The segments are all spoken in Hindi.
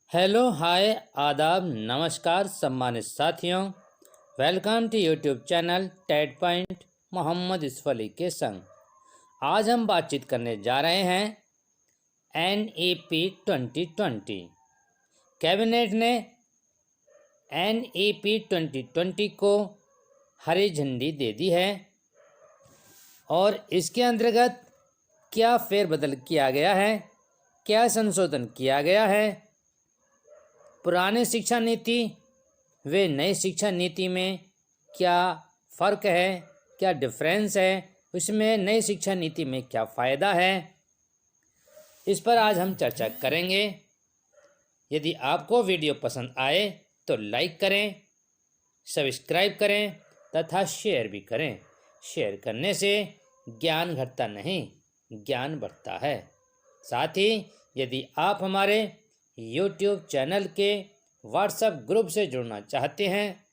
हेलो हाय आदाब नमस्कार सम्मानित साथियों। Welcome to YouTube channel TET point Mohammad Yusuf Ali के संग। आज हम बातचीत करने जा रहे हैं NEP 2020। कैबिनेट ने NEP 2020 को हरी झंडी दे दी है और इसके अंतर्गत क्या फेरबदल किया गया है, क्या संशोधन किया गया है, पुरानी शिक्षा नीति व नई शिक्षा नीति में क्या फ़र्क है, क्या डिफरेंस है, उसमें नई शिक्षा नीति में क्या फ़ायदा है, इस पर आज हम चर्चा करेंगे। यदि आपको वीडियो पसंद आए तो लाइक करें, सब्सक्राइब करें तथा शेयर भी करें। शेयर करने से ज्ञान घटता नहीं, ज्ञान बढ़ता है। साथ ही यदि आप हमारे YouTube चैनल के WhatsApp ग्रुप से जुड़ना चाहते हैं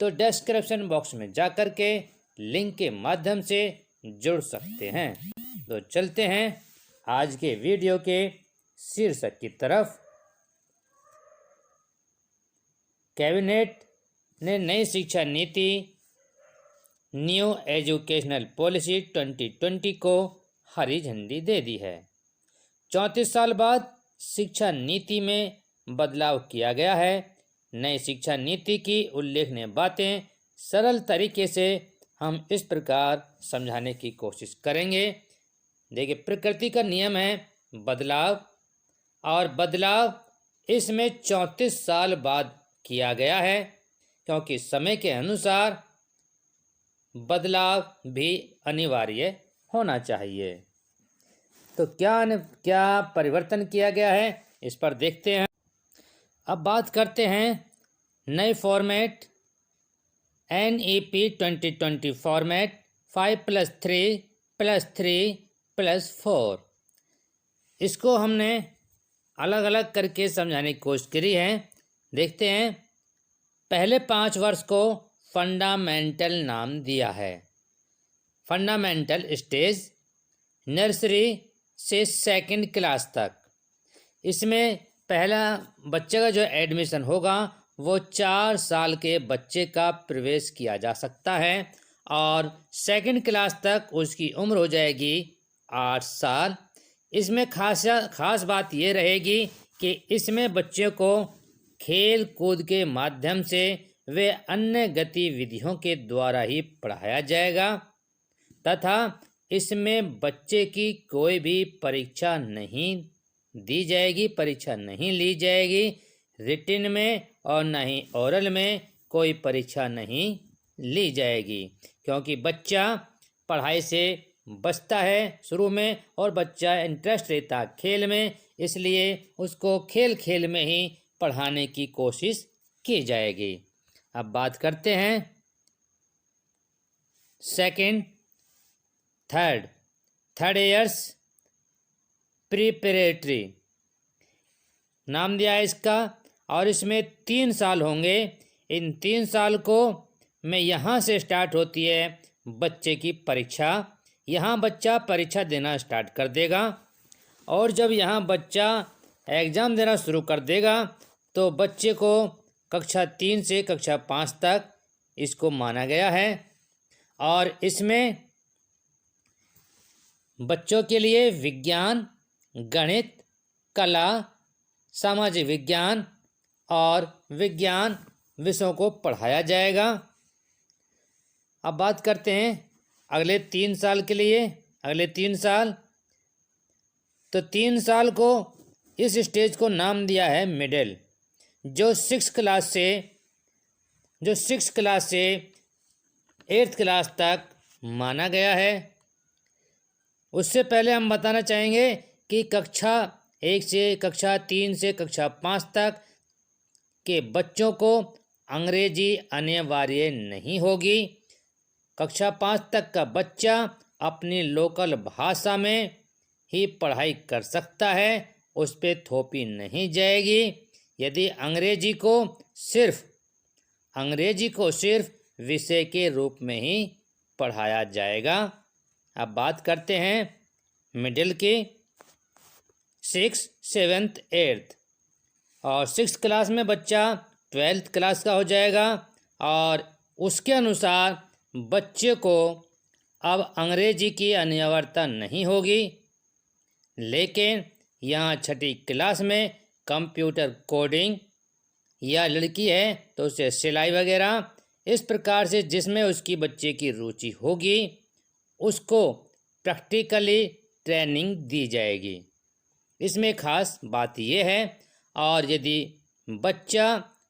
तो डिस्क्रिप्शन बॉक्स में जाकर के लिंक के माध्यम से जुड़ सकते हैं। तो चलते हैं आज के वीडियो के शीर्षक की तरफ। कैबिनेट ने नई शिक्षा नीति न्यू एजुकेशनल पॉलिसी 2020 को हरी झंडी दे दी है। 34 साल बाद शिक्षा नीति में बदलाव किया गया है। नई शिक्षा नीति की उल्लेखनीय बातें सरल तरीके से हम इस प्रकार समझाने की कोशिश करेंगे। देखिए, प्रकृति का नियम है बदलाव, और बदलाव इसमें 34 साल बाद किया गया है, क्योंकि समय के अनुसार बदलाव भी अनिवार्य होना चाहिए। तो क्या परिवर्तन किया गया है, इस पर देखते हैं। अब बात करते हैं नए फॉर्मेट NEP 2020 फॉर्मेट 5+3+3+4। इसको हमने अलग अलग करके समझाने की कोशिश करी है। देखते हैं। पहले 5 वर्ष को फंडामेंटल नाम दिया है। फंडामेंटल स्टेज नर्सरी से 2nd क्लास तक। इसमें पहला बच्चे का जो एडमिशन होगा वो 4 साल के बच्चे का प्रवेश किया जा सकता है, और 2nd क्लास तक उसकी उम्र हो जाएगी 8 साल। इसमें खास बात ये रहेगी कि इसमें बच्चे को खेल कूद के माध्यम से वे अन्य गतिविधियों के द्वारा ही पढ़ाया जाएगा, तथा इसमें बच्चे की कोई भी परीक्षा नहीं दी जाएगी, परीक्षा नहीं ली जाएगी। रिटिन में और न ही ओरल में कोई परीक्षा नहीं ली जाएगी, क्योंकि बच्चा पढ़ाई से बचता है शुरू में और बच्चा इंटरेस्ट लेता खेल में, इसलिए उसको खेल खेल में ही पढ़ाने की कोशिश की जाएगी। अब बात करते हैं 2nd थर्ड ईयर्स प्रिपरेटरी नाम दिया है इसका, और इसमें 3 साल होंगे। इन 3 साल को में यहाँ से स्टार्ट होती है बच्चे की परीक्षा। यहाँ बच्चा परीक्षा देना स्टार्ट कर देगा, और जब यहाँ बच्चा एग्ज़ाम देना शुरू कर देगा तो बच्चे को कक्षा 3 से कक्षा 5 तक इसको माना गया है। और इसमें बच्चों के लिए विज्ञान, गणित, कला, सामाजिक विज्ञान और विज्ञान विषयों को पढ़ाया जाएगा। अब बात करते हैं अगले 3 साल के लिए। अगले 3 साल, तो 3 साल को इस स्टेज को नाम दिया है मिडिल, जो 6 क्लास से 8th क्लास तक माना गया है। उससे पहले हम बताना चाहेंगे कि कक्षा 1 से कक्षा 3 से कक्षा 5 तक के बच्चों को अंग्रेजी अनिवार्य नहीं होगी। कक्षा 5 तक का बच्चा अपनी लोकल भाषा में ही पढ़ाई कर सकता है, उस पर थोपी नहीं जाएगी। यदि अंग्रेजी को सिर्फ विषय के रूप में ही पढ़ाया जाएगा। अब बात करते हैं मिडिल की 6th 7th 8th। और 6th क्लास में बच्चा 12th क्लास का हो जाएगा और उसके अनुसार बच्चे को अब अंग्रेजी की अनिवार्यता नहीं होगी, लेकिन यहाँ 6ठी क्लास में कंप्यूटर कोडिंग या लड़की है तो उसे सिलाई वगैरह इस प्रकार से जिसमें उसकी बच्चे की रुचि होगी उसको प्रैक्टिकली ट्रेनिंग दी जाएगी। इसमें खास बात यह है, और यदि बच्चा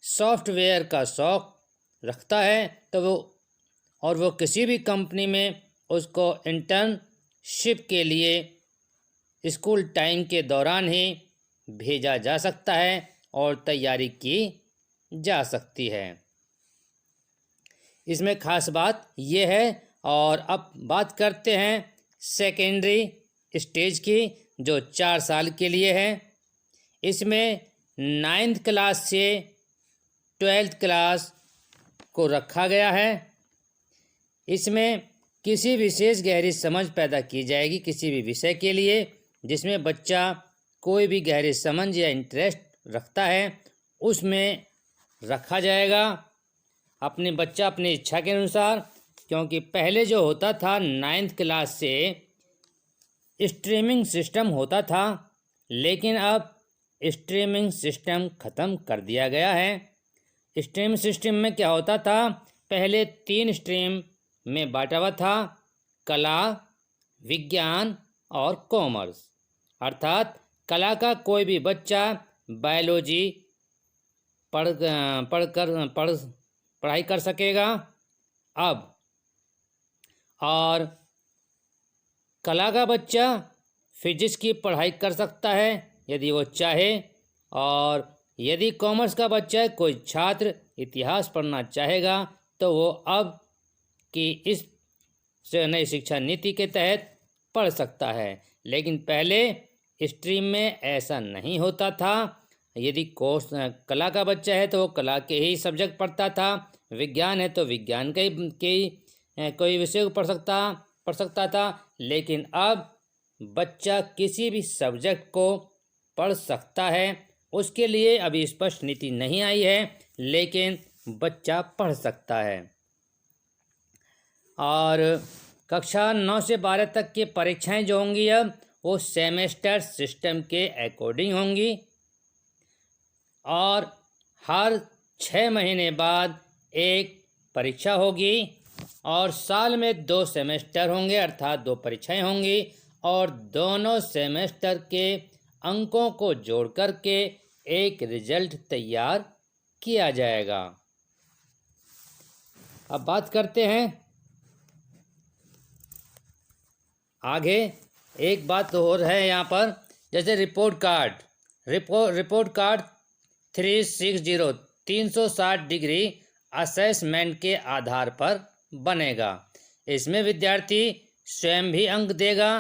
सॉफ्टवेयर का शौक़ रखता है तो वो किसी भी कंपनी में उसको इंटर्नशिप के लिए स्कूल टाइम के दौरान ही भेजा जा सकता है और तैयारी की जा सकती है। इसमें खास बात यह है। और अब बात करते हैं सेकेंडरी स्टेज की, जो 4 साल के लिए है। इसमें 9th क्लास से 12th क्लास को रखा गया है। इसमें किसी विशेष गहरी समझ पैदा की जाएगी किसी भी विषय के लिए जिसमें बच्चा कोई भी गहरी समझ या इंटरेस्ट रखता है उसमें रखा जाएगा बच्चा अपनी इच्छा के अनुसार। क्योंकि पहले जो होता था 9th क्लास से स्ट्रीमिंग सिस्टम होता था, लेकिन अब स्ट्रीमिंग सिस्टम ख़त्म कर दिया गया है। स्ट्रीम सिस्टम में क्या होता था, पहले 3 स्ट्रीम में बांटा हुआ था, कला, विज्ञान और कॉमर्स। अर्थात कला का कोई भी बच्चा बायोलॉजी पढ़ाई कर सकेगा अब, और कला का बच्चा फिजिक्स की पढ़ाई कर सकता है यदि वो चाहे, और यदि कॉमर्स का बच्चा कोई छात्र इतिहास पढ़ना चाहेगा तो वो अब की इस नई शिक्षा नीति के तहत पढ़ सकता है। लेकिन पहले स्ट्रीम में ऐसा नहीं होता था। यदि कला का बच्चा है तो वो कला के ही सब्जेक्ट पढ़ता था, विज्ञान है तो विज्ञान के कोई विषय को पढ़ सकता था। लेकिन अब बच्चा किसी भी सब्जेक्ट को पढ़ सकता है। उसके लिए अभी स्पष्ट नीति नहीं आई है, लेकिन बच्चा पढ़ सकता है। और कक्षा 9 से 12 तक की परीक्षाएं जो होंगी अब वो सेमेस्टर सिस्टम के अकॉर्डिंग होंगी, और हर 6 महीने बाद एक परीक्षा होगी, और साल में 2 सेमेस्टर होंगे अर्थात 2 परीक्षाएं होंगी, और दोनों सेमेस्टर के अंकों को जोड़ करके एक रिजल्ट तैयार किया जाएगा। अब बात करते हैं आगे। एक बात और है यहाँ पर, जैसे रिपोर्ट कार्ड 360 360 डिग्री असेसमेंट के आधार पर बनेगा। इसमें विद्यार्थी स्वयं भी अंक देगा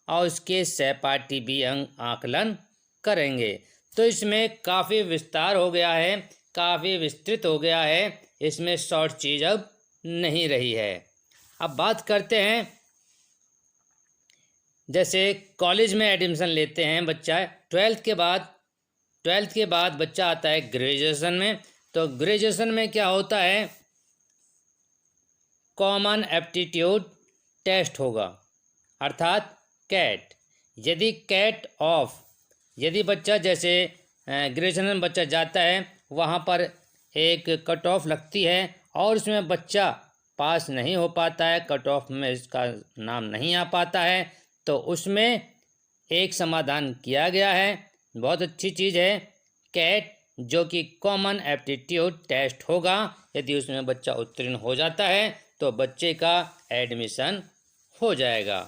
और उसके सहपाठी भी आकलन करेंगे। तो इसमें काफ़ी विस्तार हो गया है, काफ़ी विस्तृत हो गया है। इसमें शॉर्ट चीज़ अब नहीं रही है। अब बात करते हैं, जैसे कॉलेज में एडमिशन लेते हैं बच्चा 12th के बाद बच्चा आता है ग्रेजुएशन में। तो ग्रेजुएशन में क्या होता है, कॉमन एप्टीट्यूड टेस्ट होगा अर्थात कैट। यदि बच्चा जैसे ग्रेजुएशन में बच्चा जाता है वहाँ पर एक कट ऑफ लगती है और उसमें बच्चा पास नहीं हो पाता है, कट ऑफ में इसका नाम नहीं आ पाता है, तो उसमें एक समाधान किया गया है। बहुत अच्छी चीज़ है कैट, जो कि कॉमन एप्टीट्यूड टेस्ट होगा। यदि उसमें बच्चा उत्तीर्ण हो जाता है तो बच्चे का एडमिशन हो जाएगा।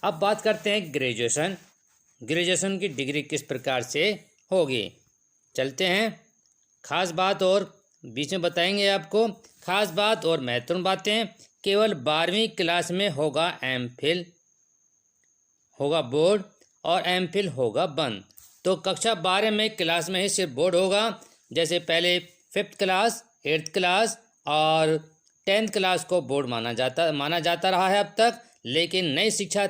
अब बात करते हैं ग्रेजुएशन की डिग्री किस प्रकार से होगी। चलते हैं, खास बात और बीच में बताएंगे आपको। खास बात और महत्वपूर्ण बातें, केवल 12वीं क्लास में होगा एमफिल, होगा बोर्ड, और एमफिल होगा बंद। तो कक्षा 12 में क्लास में ही सिर्फ बोर्ड होगा। जैसे पहले 5th क्लास, 8th क्लास और 10th क्लास को बोर्ड माना जाता रहा है अब तक, लेकिन नई शिक्षा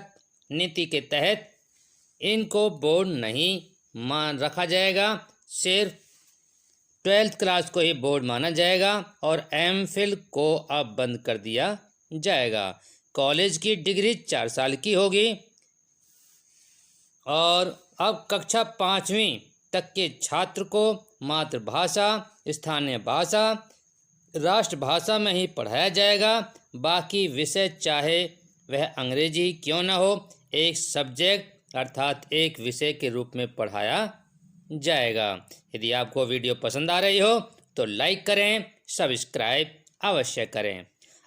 नीति के तहत इनको बोर्ड नहीं रखा जाएगा। सिर्फ 12th क्लास को ही बोर्ड माना जाएगा और एमफिल को अब बंद कर दिया जाएगा। कॉलेज की डिग्री 4 साल की होगी और अब कक्षा 5वीं तक के छात्र को मातृभाषा, स्थानीय भाषा, राष्ट्रभाषा में ही पढ़ाया जाएगा। बाकी विषय चाहे वह अंग्रेजी क्यों न हो, एक सब्जेक्ट अर्थात एक विषय के रूप में पढ़ाया जाएगा। यदि आपको वीडियो पसंद आ रही हो तो लाइक करें, सब्सक्राइब अवश्य करें।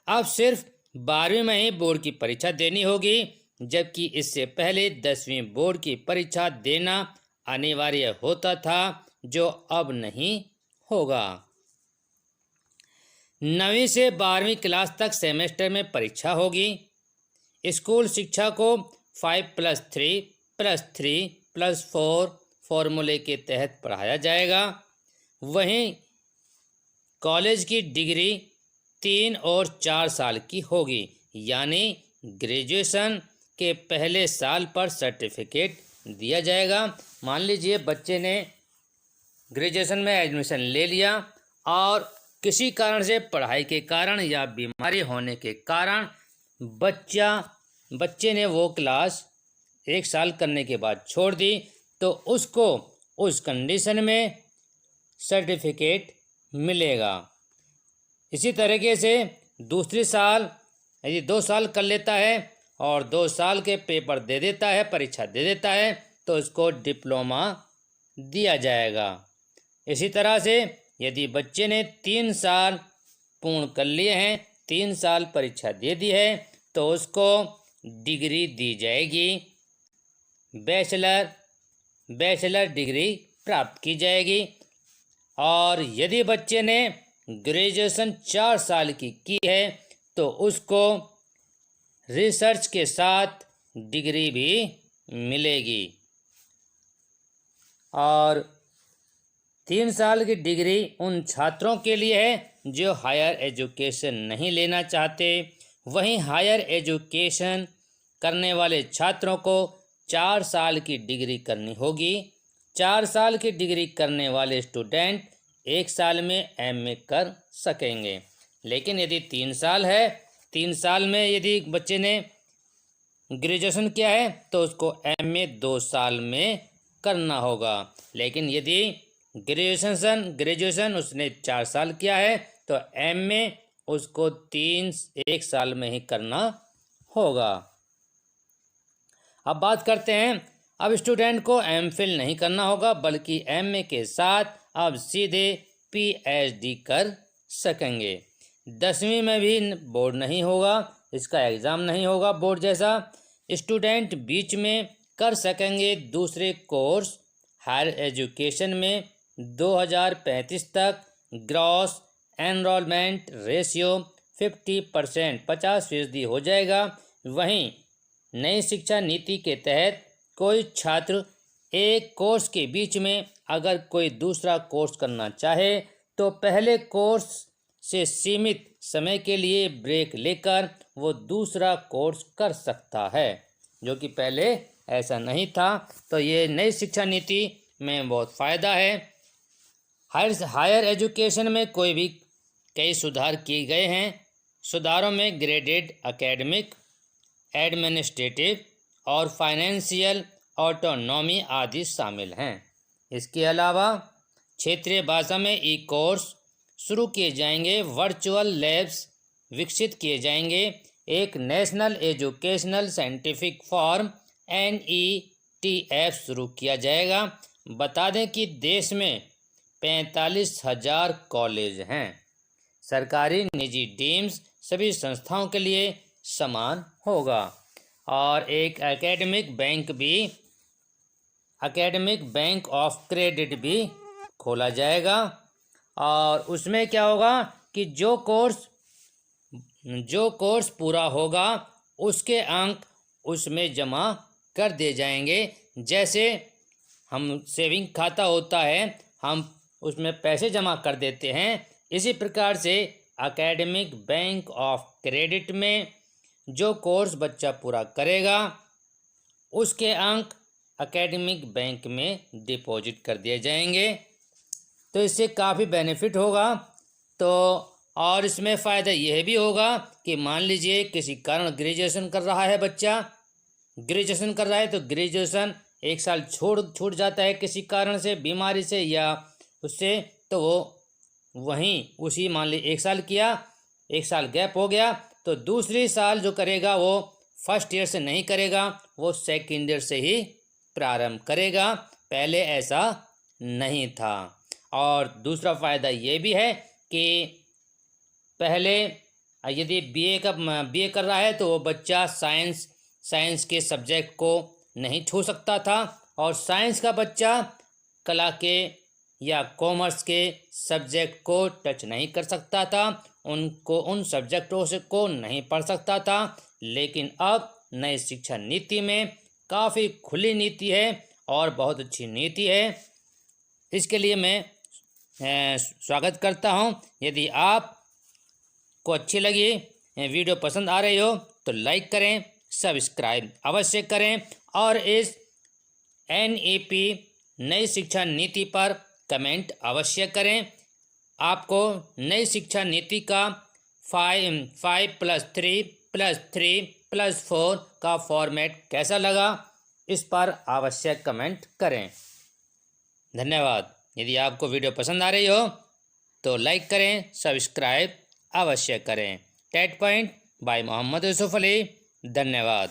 अब सिर्फ 12वीं में ही बोर्ड की परीक्षा देनी होगी, जबकि इससे पहले 10वीं बोर्ड की परीक्षा देना अनिवार्य होता था, जो अब नहीं होगा। 9वीं से 12वीं क्लास तक सेमेस्टर में परीक्षा होगी। स्कूल शिक्षा को 5+3+3+4 फॉर्मूले के तहत पढ़ाया जाएगा। वहीं कॉलेज की डिग्री 3 और 4 साल की होगी, यानी ग्रेजुएशन के पहले साल पर सर्टिफिकेट दिया जाएगा। मान लीजिए बच्चे ने ग्रेजुएशन में एडमिशन ले लिया और किसी कारण से, पढ़ाई के कारण या बीमारी होने के कारण बच्चे ने वो क्लास 1 साल करने के बाद छोड़ दी, तो उसको उस कंडीशन में सर्टिफिकेट मिलेगा। इसी तरीके से दूसरी साल यदि 2 साल कर लेता है और 2 साल के पेपर दे देता है, परीक्षा दे देता है, तो उसको डिप्लोमा दिया जाएगा। इसी तरह से यदि बच्चे ने 3 साल पूर्ण कर लिए हैं, 3 साल परीक्षा दे दी है, तो उसको डिग्री दी जाएगी, बैचलर डिग्री प्राप्त की जाएगी। और यदि बच्चे ने ग्रेजुएशन 4 साल की है, तो उसको रिसर्च के साथ डिग्री भी मिलेगी। और 3 साल की डिग्री उन छात्रों के लिए है जो हायर एजुकेशन नहीं लेना चाहते। वहीं हायर एजुकेशन करने वाले छात्रों को 4 साल की डिग्री करनी होगी। 4 साल की डिग्री करने वाले स्टूडेंट 1 साल में एमए कर सकेंगे। लेकिन यदि 3 साल है, 3 साल में यदि बच्चे ने ग्रेजुएशन किया है, तो उसको एमए 2 साल में करना होगा। लेकिन यदि ग्रेजुएशन उसने 4 साल किया है, तो एमए उसको 1 साल में ही करना होगा। अब बात करते हैं, अब स्टूडेंट को एमफिल नहीं करना होगा, बल्कि एमए के साथ अब सीधे पीएचडी कर सकेंगे। 10वीं में भी बोर्ड नहीं होगा, इसका एग्ज़ाम नहीं होगा बोर्ड जैसा। स्टूडेंट बीच में कर सकेंगे दूसरे कोर्स। हायर एजुकेशन में 2035 तक ग्रॉस एनरोलमेंट रेशियो 50% हो जाएगा। वहीं नई शिक्षा नीति के तहत कोई छात्र एक कोर्स के बीच में अगर कोई दूसरा कोर्स करना चाहे, तो पहले कोर्स से सीमित समय के लिए ब्रेक लेकर वो दूसरा कोर्स कर सकता है, जो कि पहले ऐसा नहीं था। तो ये नई शिक्षा नीति में बहुत फ़ायदा है। हायर एजुकेशन में कई सुधार किए गए हैं। सुधारों में ग्रेडेड एकेडमिक, एडमिनिस्ट्रेटिव और फाइनेंशियल ऑटोनॉमी आदि शामिल हैं। इसके अलावा क्षेत्रीय भाषा में ई कोर्स शुरू किए जाएंगे, वर्चुअल लैब्स विकसित किए जाएंगे, एक national educational scientific form NETF शुरू किया जाएगा। बता दें कि देश में 45,000 कॉलेज हैं। सरकारी, निजी, डीम्स सभी संस्थाओं के लिए समान होगा। और एक एकेडमिक बैंक ऑफ क्रेडिट भी खोला जाएगा। और उसमें क्या होगा कि जो कोर्स पूरा होगा उसके अंक उसमें जमा कर दिए जाएंगे। जैसे हम सेविंग खाता होता है, हम उसमें पैसे जमा कर देते हैं, इसी प्रकार से एकेडमिक बैंक ऑफ क्रेडिट में जो कोर्स बच्चा पूरा करेगा उसके अंक एकेडमिक बैंक में डिपॉजिट कर दिए जाएंगे। तो इससे काफ़ी बेनिफिट होगा। तो और इसमें फ़ायदा यह भी होगा कि मान लीजिए किसी कारण ग्रेजुएशन कर रहा है बच्चा, ग्रेजुएशन कर रहा है तो ग्रेजुएशन एक साल छूट जाता है किसी कारण से, बीमारी से या उससे, तो वो वहीं उसी मान ली एक साल किया, एक साल गैप हो गया, तो दूसरी साल जो करेगा वो फर्स्ट ईयर से नहीं करेगा, वो सेकेंड ईयर से ही प्रारंभ करेगा। पहले ऐसा नहीं था। और दूसरा फ़ायदा ये भी है कि पहले यदि बीए कर रहा है तो वो बच्चा साइंस के सब्जेक्ट को नहीं छू सकता था, और साइंस का बच्चा कला के या कॉमर्स के सब्जेक्ट को टच नहीं कर सकता था, उन सब्जेक्टों से को नहीं पढ़ सकता था। लेकिन अब नई शिक्षा नीति में काफ़ी खुली नीति है और बहुत अच्छी नीति है। इसके लिए मैं स्वागत करता हूं। यदि आप को अच्छी लगी, वीडियो पसंद आ रही हो तो लाइक करें, सब्सक्राइब अवश्य करें, और इस NEP नई शिक्षा नीति पर कमेंट अवश्य करें। आपको नई शिक्षा नीति का 5+3+3+4 का फॉर्मेट कैसा लगा, इस पर अवश्य कमेंट करें। धन्यवाद। यदि आपको वीडियो पसंद आ रही हो तो लाइक करें, सब्सक्राइब अवश्य करें। TET point by Mohammad Yusuf Ali. धन्यवाद।